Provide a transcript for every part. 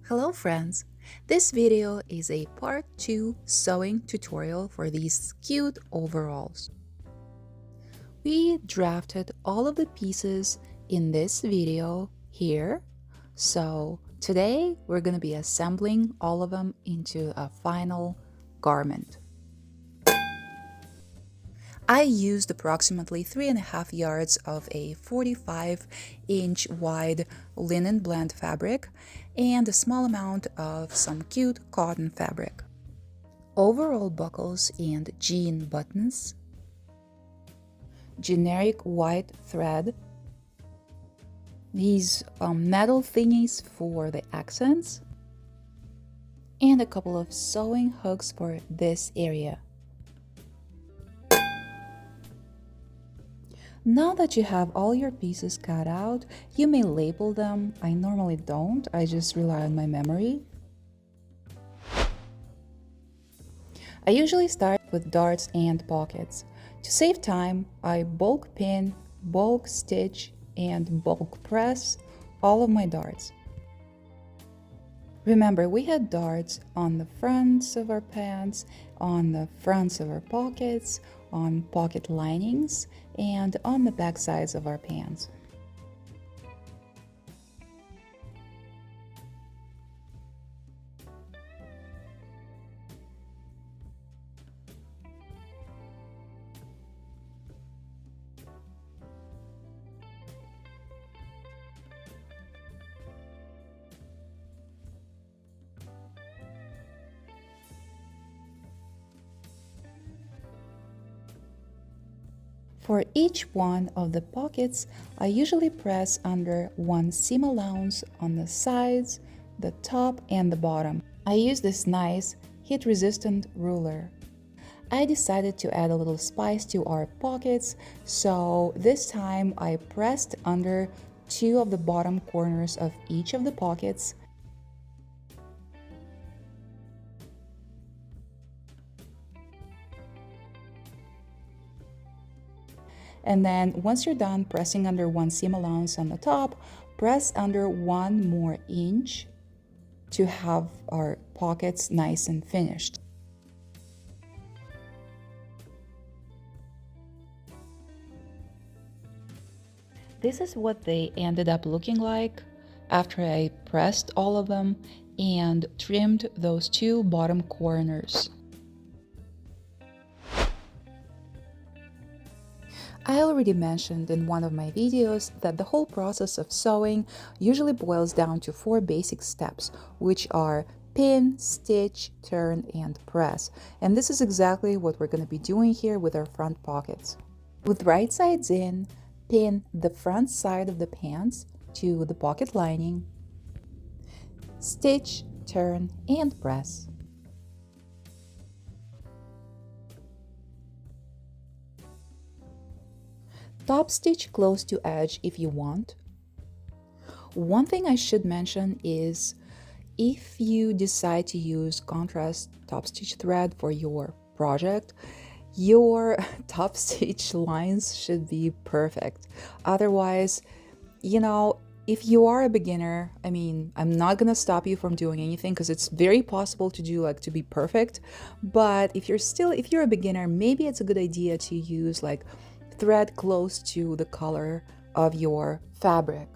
Hello friends! This video is a part 2 sewing tutorial for these cute overalls. We drafted all of the pieces in this video here. So today we're going to be assembling all of them into a final garment. I used approximately 3.5 yards of a 45-inch wide linen blend fabric and a small amount of some cute cotton fabric. Overall buckles and jean buttons, generic white thread, these metal thingies for the accents, and a couple of sewing hooks for this area. Now that you have all your pieces cut out, you may label them. I normally don't, I just rely on my memory. I usually start with darts and pockets. To save time, I bulk pin, bulk stitch, and bulk press all of my darts. Remember, we had darts on the fronts of our pants, on the fronts of our pockets, on pocket linings, and on the back sides of our pants. For each one of the pockets, I usually press under 1 seam allowance on the sides, the top, and the bottom. I use this nice heat-resistant ruler. I decided to add a little spice to our pockets, so this time I pressed under 2 of the bottom corners of each of the pockets. And then once you're done pressing under 1 seam allowance on the top, press under 1 more inch to have our pockets nice and finished. This is what they ended up looking like after I pressed all of them and trimmed those 2 bottom corners. I already mentioned in one of my videos that the whole process of sewing usually boils down to 4 basic steps, which are pin, stitch, turn, and press. And this is exactly what we're going to be doing here with our front pockets. With right sides in, pin the front side of the pants to the pocket lining, stitch, turn, and press. Top stitch close to edge if you want. One thing I should mention is if you decide to use contrast top stitch thread for your project, your top stitch lines should be perfect. Otherwise, if you are a beginner, I'm not gonna stop you from doing anything because it's very possible to do to be perfect. But if you're a beginner, maybe it's a good idea to use thread close to the color of your fabric.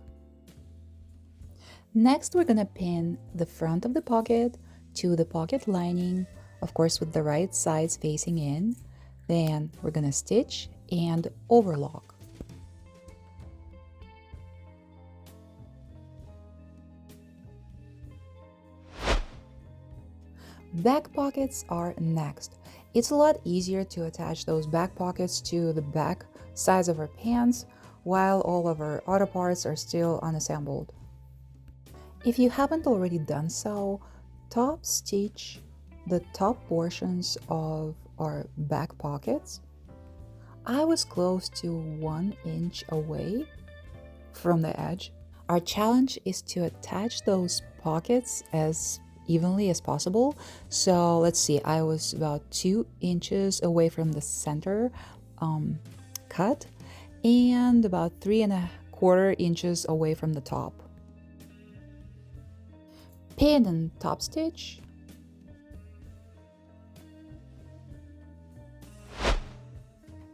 Next, we're gonna pin the front of the pocket to the pocket lining, of course with the right sides facing in. Then we're gonna stitch and overlock. Back pockets are next. It's a lot easier to attach those back pockets to the back sides of our pants while all of our other parts are still unassembled. If you haven't already done so, top stitch the top portions of our back pockets. I was close to 1 inch away from the edge. Our challenge is to attach those pockets as evenly as possible. So let's see, I was about 2 inches away from the center cut and about 3.25 inches away from the top. Pin and top stitch.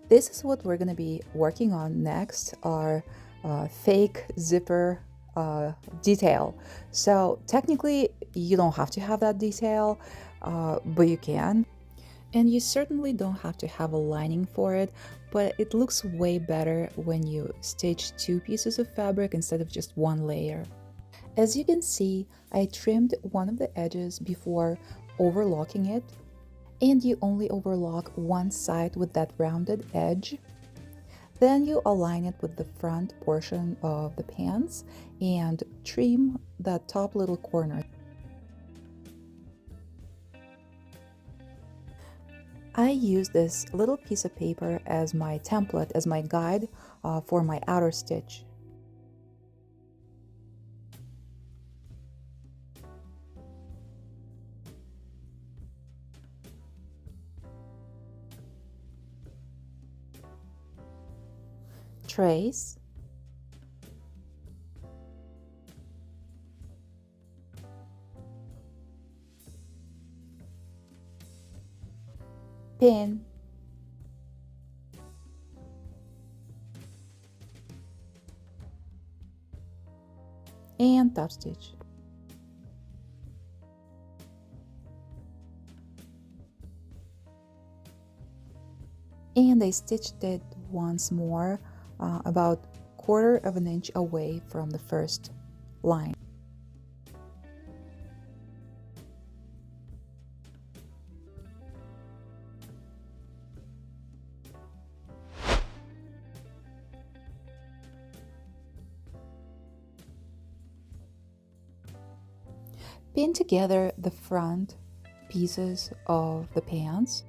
This is what we're going to be working on next, our fake zipper detail. So technically you don't have to have that detail, but you can. And you certainly don't have to have a lining for it, but it looks way better when you stitch two pieces of fabric instead of just one layer. As you can see, I trimmed one of the edges before overlocking it, and you only overlock one side with that rounded edge. Then you align it with the front portion of the pants and trim that top little corner. I use this little piece of paper as my template, as my guide for my outer stitch. Trace, pin, and top stitch. And I stitched it once more, about 1/4 of an inch away from the first line. Pin together the front pieces of the pants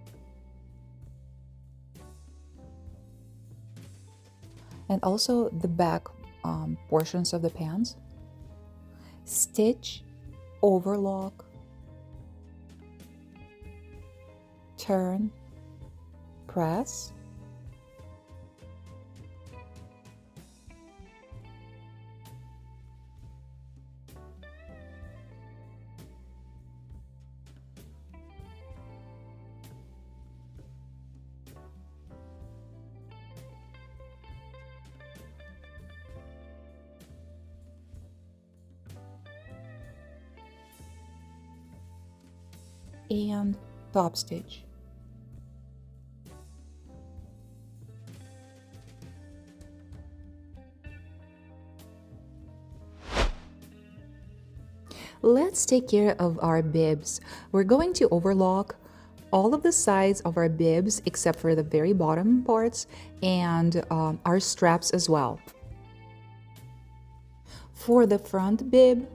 and also the back portions of the pants. Stitch, overlock, turn, press, and top stitch. Let's take care of our bibs. We're going to overlock all of the sides of our bibs except for the very bottom parts and our straps as well. For the front bib,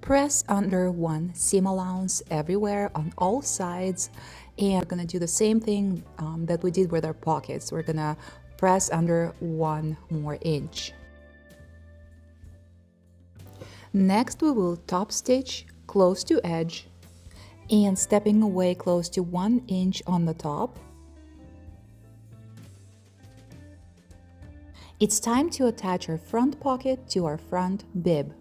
press under one seam allowance everywhere on all sides, and we're gonna do the same thing that we did with our pockets. We're gonna press under 1 more inch. Next, we will top stitch close to edge and stepping away close to 1 inch on the top. It's time to attach our front pocket to our front bib.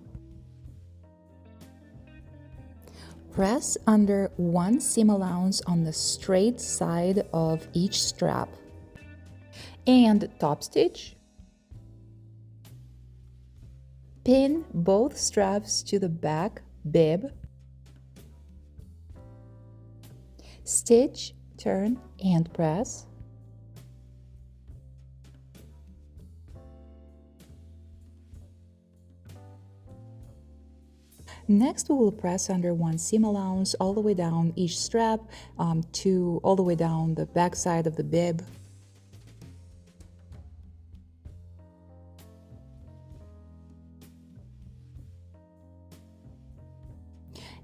Press under 1 seam allowance on the straight side of each strap and top stitch. Pin both straps to the back bib. Stitch, turn, and press. Next, we will press under 1 seam allowance all the way down each strap to all the way down the back side of the bib.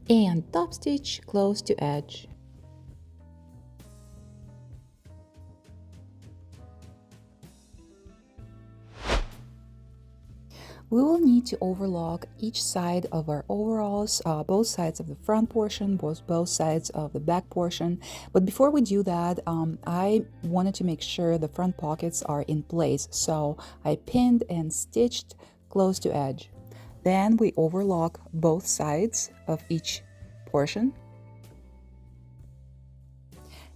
And top stitch close to edge. We will need to overlock each side of our overalls, both sides of the front portion, both sides of the back portion. But before we do that, I wanted to make sure the front pockets are in place. So I pinned and stitched close to edge. Then we overlock both sides of each portion.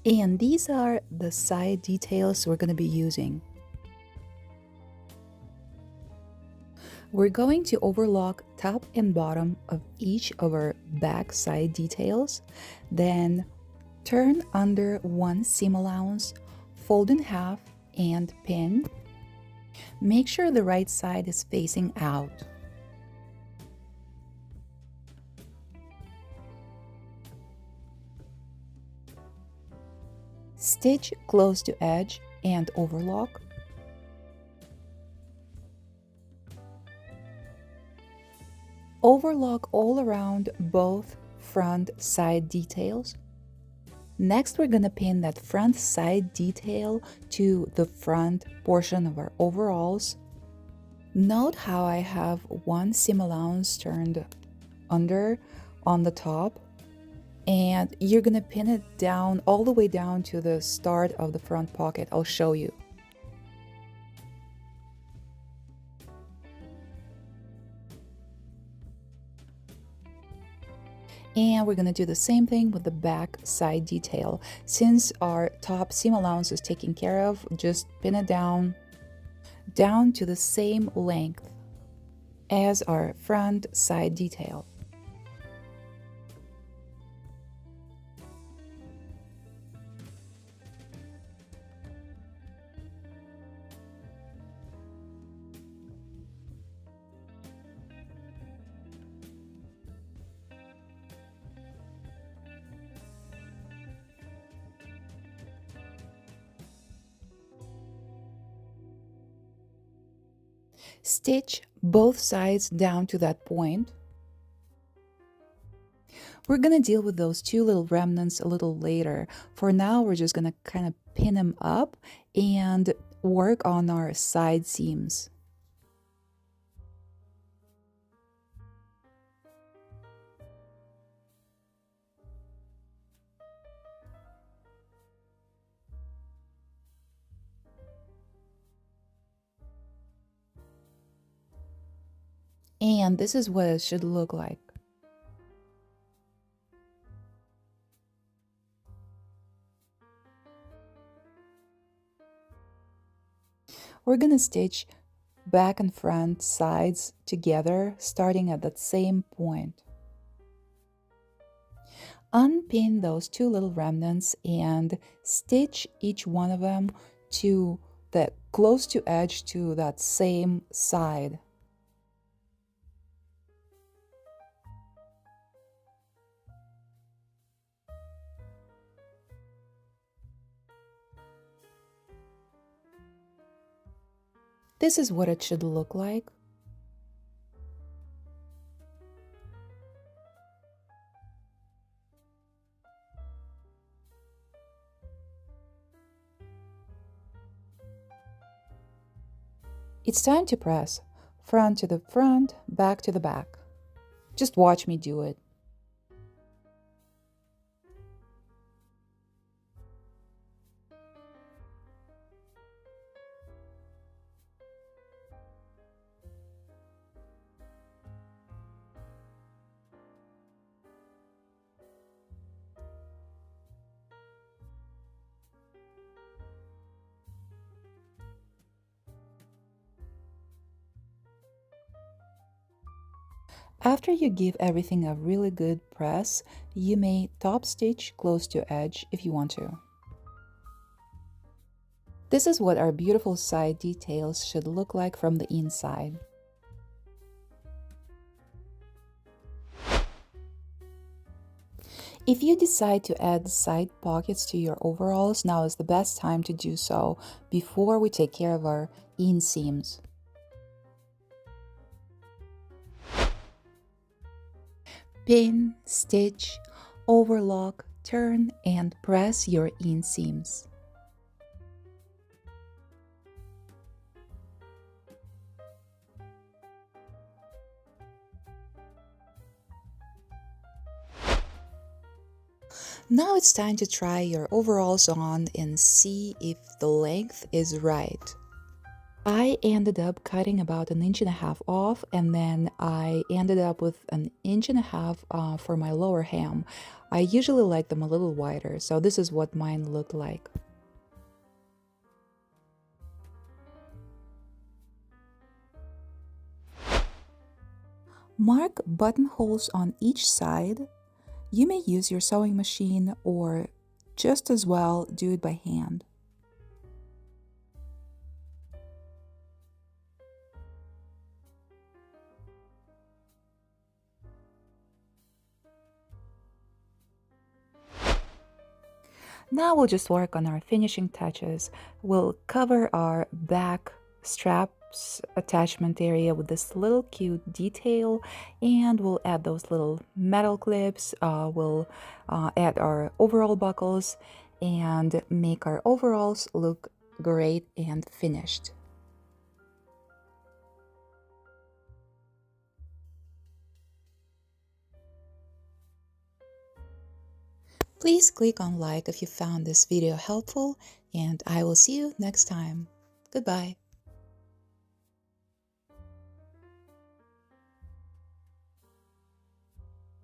And these are the side details we're going to be using. We're going to overlock top and bottom of each of our back side details, then turn under one seam allowance, fold in half, and pin. Make sure the right side is facing out. Stitch close to edge and overlock. Overlock all around both front side details. Next, we're gonna pin that front side detail to the front portion of our overalls. Note how I have one seam allowance turned under on the top, and you're gonna pin it down all the way down to the start of the front pocket. I'll show you. And we're gonna do the same thing with the back side detail. Since our top seam allowance is taken care of, just pin it down to the same length as our front side detail. Stitch both sides down to that point. We're gonna deal with those two little remnants a little later. For now, we're just gonna kind of pin them up and work on our side seams. And this is what it should look like. We're gonna stitch back and front sides together, starting at that same point. Unpin those two little remnants and stitch each one of them to the close to edge to that same side. This is what it should look like. It's time to press. Front to the front, back to the back. Just watch me do it. After you give everything a really good press, you may top stitch close to edge if you want to. This is what our beautiful side details should look like from the inside. If you decide to add side pockets to your overalls, now is the best time to do so before we take care of our inseams. Pin, stitch, overlock, turn, and press your inseams. Now it's time to try your overalls on and see if the length is right. I ended up cutting about an inch and a half off, and then I ended up with an inch and a half for my lower hem. I usually like them a little wider, so this is what mine looked like. Mark buttonholes on each side. You may use your sewing machine or just as well do it by hand. Now we'll just work on our finishing touches. We'll cover our back straps attachment area with this little cute detail, and we'll add those little metal clips. We'll add our overall buckles and make our overalls look great and finished. Please click on like if you found this video helpful, and I will see you next time. Goodbye.